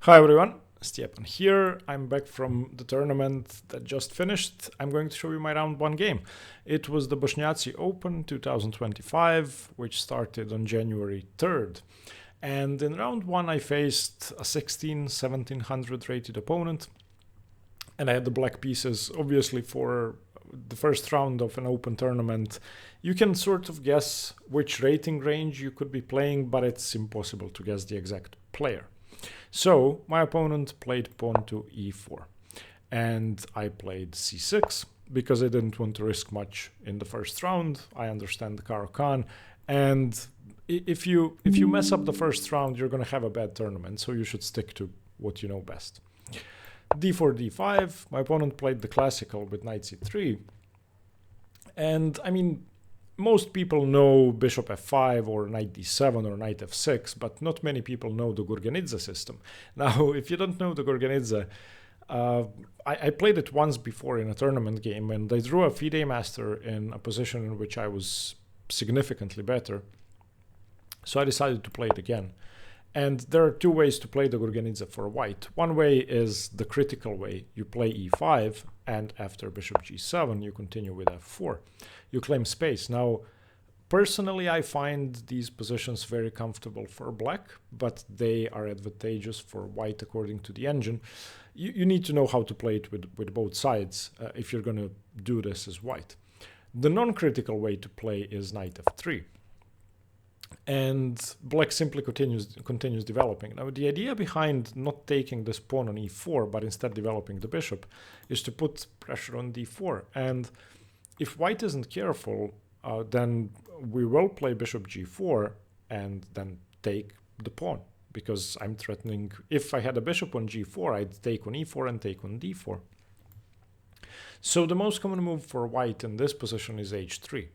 Hi everyone, Stepan here. I'm back from the tournament that just finished. I'm going to show you my round 1 game. It was the Bošnjaci Open 2025, which started on January 3rd. And in round 1 I faced a 1700 rated opponent. And I had the black pieces. Obviously for the first round of an open tournament, you can sort of guess which rating range you could be playing, but it's impossible to guess the exact player. So my opponent played pawn to e4 and I played c6 because I didn't want to risk much in the first round. I understand the Caro-Kann, and if you mess up the first round, you're going to have a bad tournament, so you should stick to what you know best. d4, d5, my opponent played the classical with knight c3, and I mean, most people know bishop f5 or knight d7 or knight f6, but not many people know the Gurgenidze system. Now, if you don't know the Gurgenidze, I played it once before in a tournament game, and I drew a FIDE master in a position in which I was significantly better. So I decided to play it again. And there are two ways to play the Gurgenidze for white. One way is the critical way. You play e5, and after bishop g7, you continue with f4. You claim space. Now, personally, I find these positions very comfortable for black, but they are advantageous for white according to the engine. You need to know how to play it with both sides if you're going to do this as white. The non-critical way to play is knight f3. And black simply continues developing. Now, the idea behind not taking this pawn on e4, but instead developing the bishop, is to put pressure on d4. And if white isn't careful, then we will play bishop g4 and then take the pawn, because I'm threatening, if I had a bishop on g4, I'd take on e4 and take on d4. So the most common move for white in this position is h3.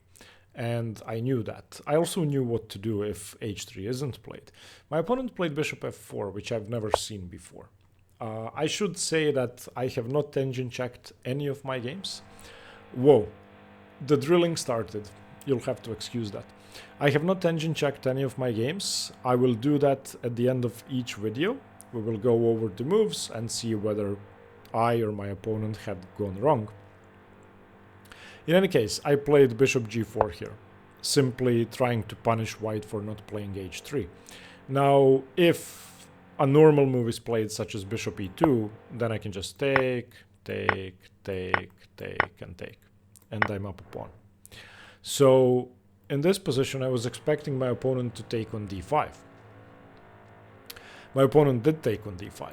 And I knew that. I also knew what to do if h3 isn't played. My opponent played bishop f4, which I've never seen before. I should say that I have not engine checked any of my games. Whoa, the drilling started. You'll have to excuse that. I have not engine checked any of my games. I will do that at the end of each video. We will go over the moves and see whether I or my opponent had gone wrong. In any case, I played bishop g4 here, simply trying to punish white for not playing h3. Now, if a normal move is played, such as bishop e2, then I can just take, and take, and I'm up a pawn. So, in this position, I was expecting my opponent to take on d5. My opponent did take on d5.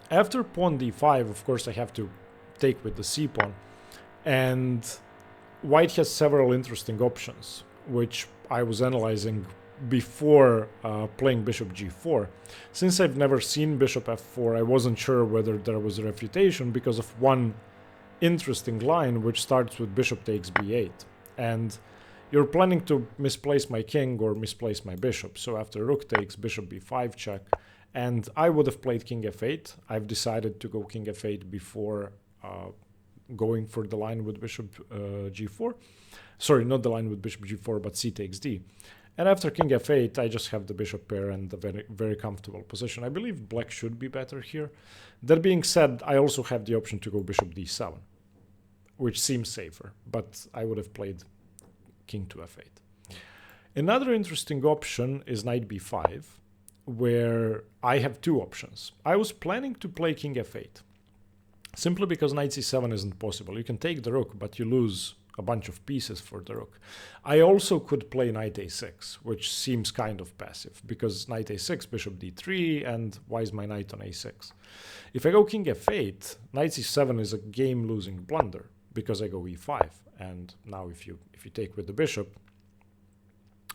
After pawn d5, of course, I have to take with the c pawn, and white has several interesting options, which I was analyzing before playing bishop g4. Since I've never seen bishop f4, I wasn't sure whether there was a refutation because of one interesting line which starts with bishop takes b8. And you're planning to misplace my king or misplace my bishop. So after rook takes, bishop b5 check, and I would have played king f8. I've decided to go king f8 before going for the line with bishop g4. Sorry, not the line with bishop g4, but c takes d. And after king f8, I just have the bishop pair and a very, very comfortable position. I believe black should be better here. That being said, I also have the option to go bishop d7, which seems safer, but I would have played king to f8. Another interesting option is knight b5, where I have two options. I was planning to play king f8. Simply because knight c7 isn't possible. You can take the rook, but you lose a bunch of pieces for the rook. I also could play knight a6, which seems kind of passive, because knight a6, bishop d3, and why is my knight on a6? If I go king f8, knight c7 is a game-losing blunder, because I go e5, and now if you take with the bishop,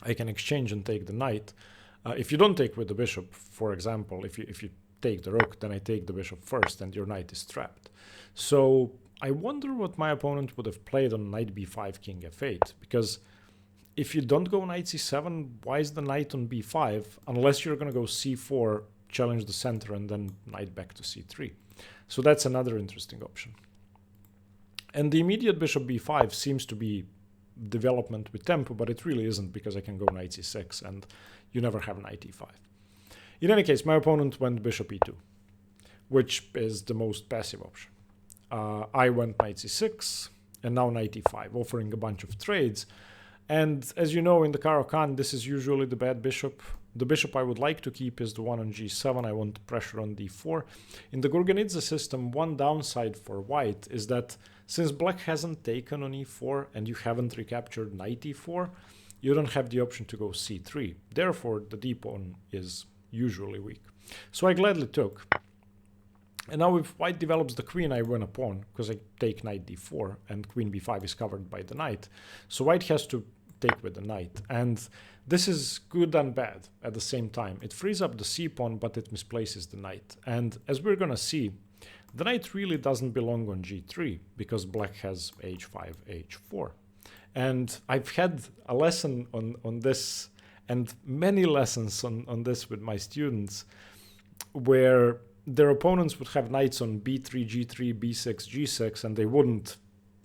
I can exchange and take the knight. If you don't take with the bishop, for example, if you take the rook, then I take the bishop first and your knight is trapped. So I wonder what my opponent would have played on knight b5, king f8, because if you don't go knight c7, why is the knight on b5, unless you're going to go c4, challenge the center, and then knight back to c3. So that's another interesting option. And the immediate bishop b5 seems to be development with tempo, but it really isn't, because I can go knight c6 and you never have knight e5. In any case, my opponent went bishop e2. which is the most passive option. I went knight c6 and now knight e5, offering a bunch of trades. And as you know, in the Caro-Kann, this is usually the bad bishop. The bishop I would like to keep is the one on g7. I want pressure on d4. In the Gurgenidze system, one downside for white is that since black hasn't taken on e4 and you haven't recaptured knight e4, you don't have the option to go c3. Therefore, the d pawn is usually weak. So I gladly took. And now if white develops the queen, I win a pawn, because I take knight d4, and queen b5 is covered by the knight. So white has to take with the knight. And this is good and bad at the same time. It frees up the c pawn, but it misplaces the knight. And as we're going to see, the knight really doesn't belong on g3, because black has h5, h4. And I've had a lesson on this, and many lessons on this with my students, where their opponents would have knights on b3, g3, b6, g6, and they wouldn't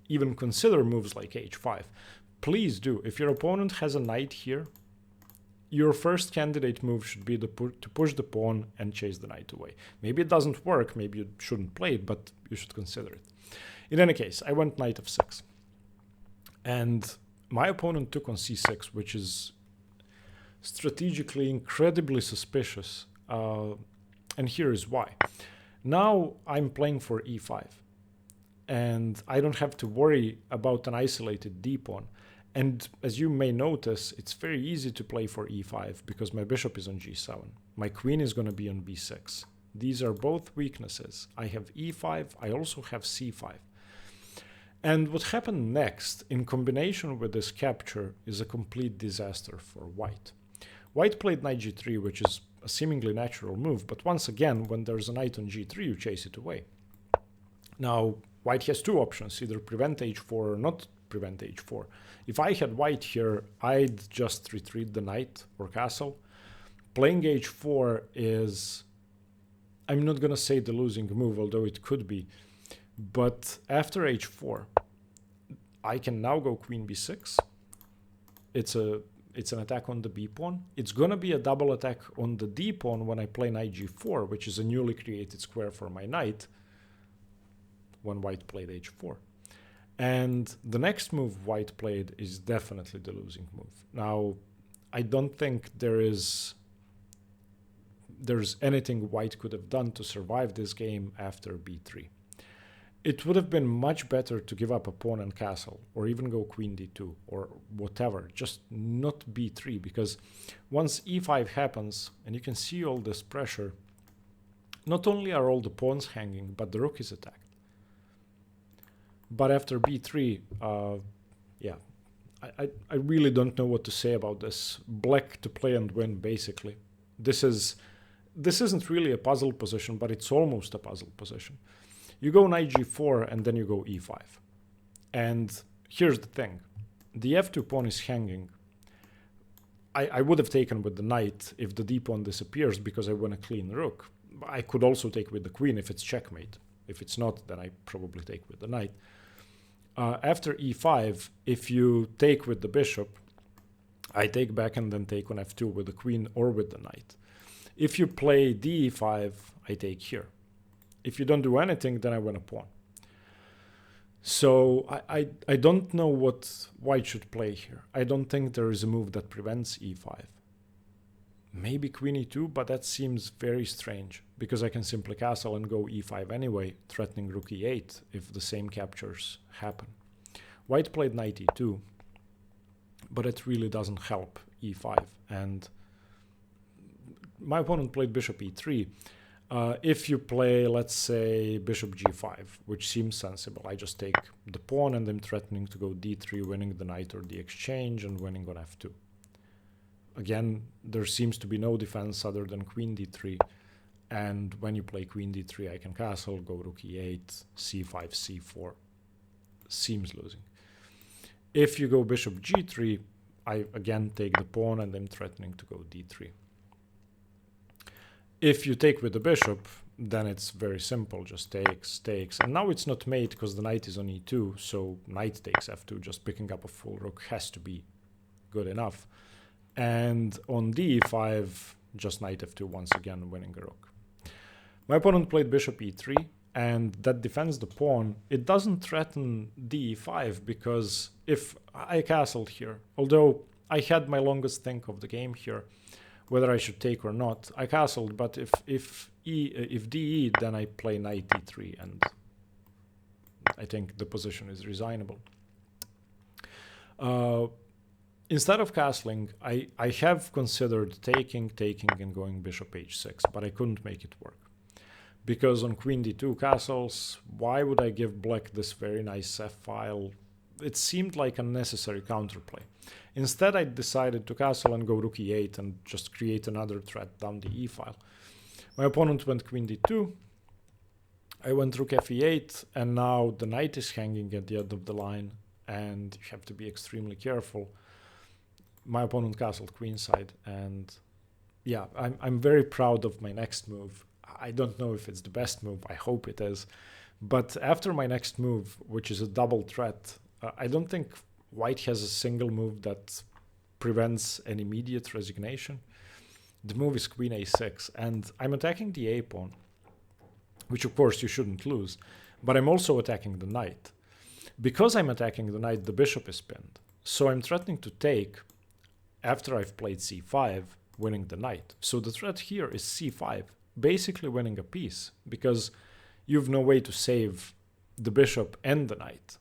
even consider moves like h5. Please do. If your opponent has a knight here, your first candidate move should be to push the pawn and chase the knight away. Maybe it doesn't work, maybe you shouldn't play it, but you should consider it. In any case, I went knight f6. And my opponent took on c6, which is strategically incredibly suspicious. And here is why. Now I'm playing for e5. And I don't have to worry about an isolated d-pawn. And as you may notice, it's very easy to play for e5 because my bishop is on g7. My queen is going to be on b6. These are both weaknesses. I have e5, I also have c5. And what happened next, in combination with this capture, is a complete disaster for white. White played knight g3, which is a seemingly natural move, but once again, when there's a knight on g3, you chase it away. Now, white has two options, either prevent h4 or not prevent h4. If I had white here, I'd just retreat the knight or castle. Playing h4 is, I'm not going to say the losing move, although it could be, but after h4, I can now go queen b6. It's an attack on the b pawn. It's going to be a double attack on the d pawn when I play knight g4, which is a newly created square for my knight when white played h4. And the next move white played is definitely the losing move. Now, I don't think there's anything white could have done to survive this game after b3. It would have been much better to give up a pawn and castle, or even go queen d2, or whatever, just not b3, because once e5 happens, and you can see all this pressure, not only are all the pawns hanging, but the rook is attacked. But after b3, yeah, I really don't know what to say about this. Black to play and win, basically. This isn't really a puzzle position, but it's almost a puzzle position. You go knight g4 and then you go e5. And here's the thing. The f2 pawn is hanging. I would have taken with the knight if the d pawn disappears because I win a clean rook. I could also take with the queen if it's checkmate. If it's not, then I probably take with the knight. After e5, if you take with the bishop, I take back and then take on f2 with the queen or with the knight. If you play d5, I take here. If you don't do anything, then I win a pawn. So I don't know what white should play here. I don't think there is a move that prevents e5. Maybe queen e2, but that seems very strange, because I can simply castle and go e5 anyway, threatening rook e8 if the same captures happen. White played knight e2, but it really doesn't help e5. And my opponent played bishop e3. If you play, let's say, bishop g5, which seems sensible, I just take the pawn and I'm threatening to go d3, winning the knight or the exchange, and winning on f2. Again, there seems to be no defense other than queen d3, and when you play queen d3, I can castle, go rook e8, c5, c4. Seems losing. If you go bishop g3, I again take the pawn and I'm threatening to go d3. If you take with the bishop, then it's very simple, just takes. And now it's not mate because the knight is on e2, so knight takes f2, just picking up a full rook has to be good enough. And on d5, just knight f2 once again, winning a rook. My opponent played bishop e3, and that defends the pawn. It doesn't threaten d5 because if I castled here, although I had my longest think of the game here, whether I should take or not, I castled. But if de, then I play knight e3, and I think the position is resignable. Instead of castling, I have considered taking, and going bishop h6, but I couldn't make it work. Because on queen d2 castles, why would I give black this very nice f-file? It seemed like unnecessary counterplay. Instead, I decided to castle and go rook e8 and just create another threat down the e-file. My opponent went queen d2. I went rook f8, and now the knight is hanging at the end of the line, and you have to be extremely careful. My opponent castled queenside, and yeah, I'm very proud of my next move. I don't know if it's the best move, I hope it is. But after my next move, which is a double threat, I don't think white has a single move that prevents an immediate resignation. The move is queen a6, and I'm attacking the a pawn, which of course you shouldn't lose, but I'm also attacking the knight. Because I'm attacking the knight, the bishop is pinned. So I'm threatening to take after I've played c5, winning the knight. So the threat here is c5, basically winning a piece, because you've no way to save the bishop and the knight.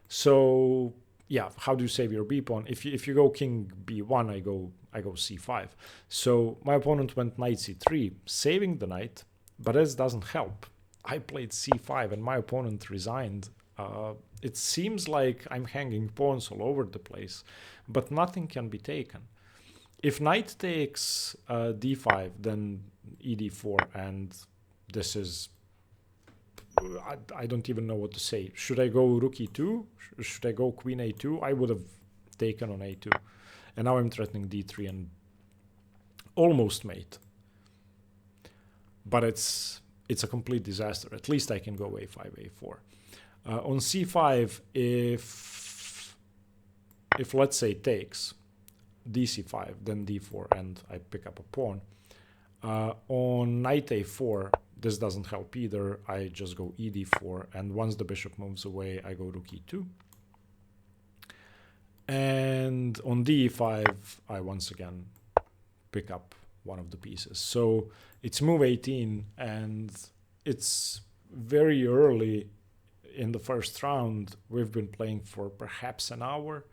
So yeah, how do you save your b pawn? If you go king b1, I go c5. So my opponent went knight c3, saving the knight, but this doesn't help. I played c5 and my opponent resigned. It seems like I'm hanging pawns all over the place, but nothing can be taken. If knight takes d5, then ed4, and this is... I don't even know what to say. Should I go rook e2? Should I go queen a2? I would have taken on a2. And now I'm threatening d3 and almost mate. But it's a complete disaster. At least I can go a5, a4. On c5, if let's say takes dc5, then d4, and I pick up a pawn. On knight a4, this doesn't help either. I just go ed4, and once the bishop moves away, I go rook e2. And on d5, I once again pick up one of the pieces. So it's move 18, and it's very early in the first round. We've been playing for perhaps an hour,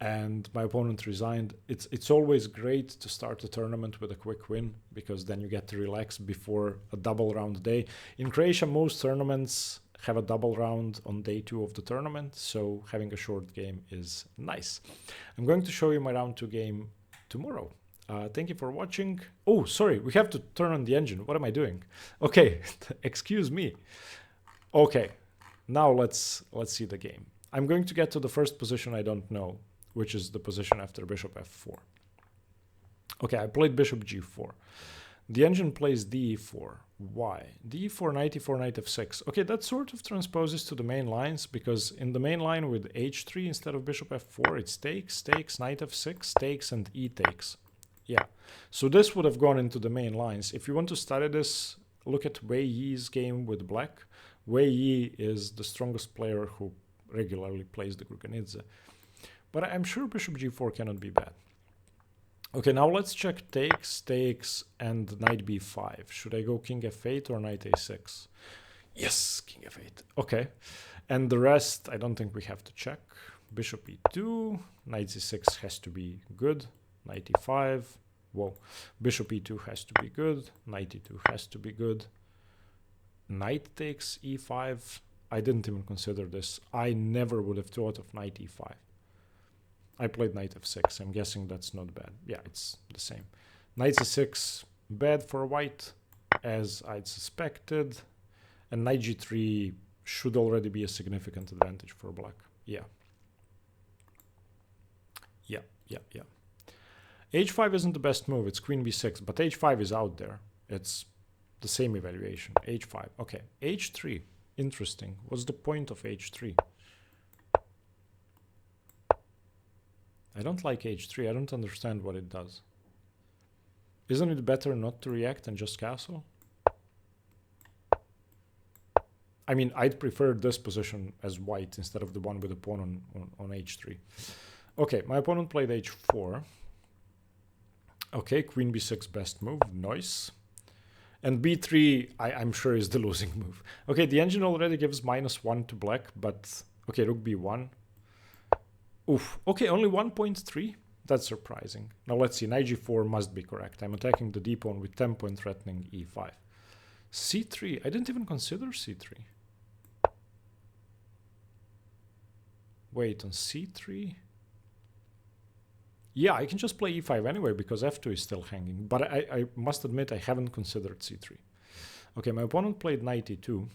and my opponent resigned. It's always great to start a tournament with a quick win, because then you get to relax before a double round day. In Croatia, most tournaments have a double round on day 2 of the tournament, so having a short game is nice. I'm going to show you my round 2 game tomorrow. Thank you for watching. Oh, sorry, we have to turn on the engine. What am I doing? Okay, excuse me. Okay, now let's see the game. I'm going to get to the first position I don't know, which is the position after bishop f4. Okay, I played bishop g4. The engine plays d4. Why? d4, knight e4, knight f6. Okay, that sort of transposes to the main lines, because in the main line with h3 instead of bishop f4, it's takes, takes, knight f6, takes, and e takes. Yeah, so this would have gone into the main lines. If you want to study this, look at Wei Yi's game with black. Wei Yi is the strongest player who regularly plays the Gurgenidze. But I'm sure bishop g4 cannot be bad. Okay, now let's check takes, takes, and knight b5. Should I go king f8 or knight a6? Yes, king f8. Okay, and the rest I don't think we have to check. Bishop e2, knight c6 has to be good. Knight e5, whoa. Bishop e2 has to be good. Knight e2 has to be good. Knight takes e5. I didn't even consider this. I never would have thought of knight e5. I played knight f6. I'm guessing that's not bad. Yeah, it's the same. Knight c6, bad for white, as I'd suspected. And knight g3 should already be a significant advantage for black. Yeah. Yeah. h5 isn't the best move. It's queen b6, but h5 is out there. It's the same evaluation. h5. Okay. h3. Interesting. What's the point of h3? I don't like h3. I don't understand what it does. Isn't it better not to react and just castle? I mean, I'd prefer this position as white instead of the one with the pawn on h3. Okay, my opponent played h4. Okay, queen b6 best move, nice. And b3, I'm sure is the losing move. Okay, the engine already gives -1 to black, but okay, rook b1. Oof, okay, only 1.3? That's surprising. Now let's see, knight g4 must be correct. I'm attacking the d-pawn with tempo and threatening e5. c3, I didn't even consider c3. Wait, on c3? Yeah, I can just play e5 anyway because f2 is still hanging. But I must admit I haven't considered c3. Okay, my opponent played knight e2.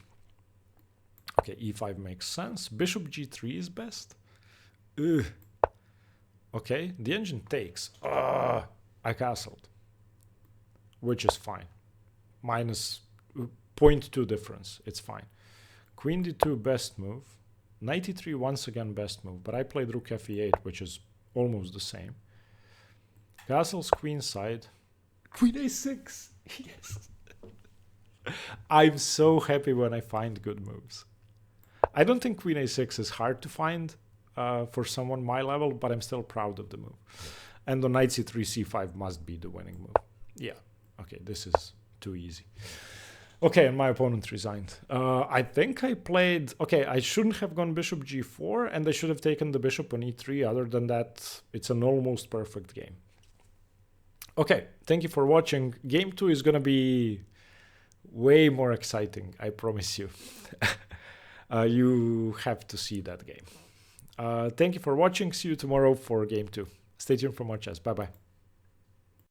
Okay, e5 makes sense. Bishop g3 is best. Ugh. Okay, the engine takes. I castled. Which is fine. Minus 0.2 difference. It's fine. Queen d2 best move. Knight e3 once again best move. But I played rook f8, which is almost the same. Castles queenside. Queen a6. Yes. I'm so happy when I find good moves. I don't think queen a6 is hard to find for someone my level, but I'm still proud of the move. And on knight c3, c5 must be the winning move. Yeah. Okay, this is too easy. Okay, and my opponent resigned. I think I played... Okay, I shouldn't have gone bishop g4, and I should have taken the bishop on e3. Other than that, it's an almost perfect game. Okay, thank you for watching. Game 2 is going to be way more exciting, I promise you. You have to see that game. Thank you for watching. See you tomorrow for Game 2. Stay tuned for more chess. Bye-bye.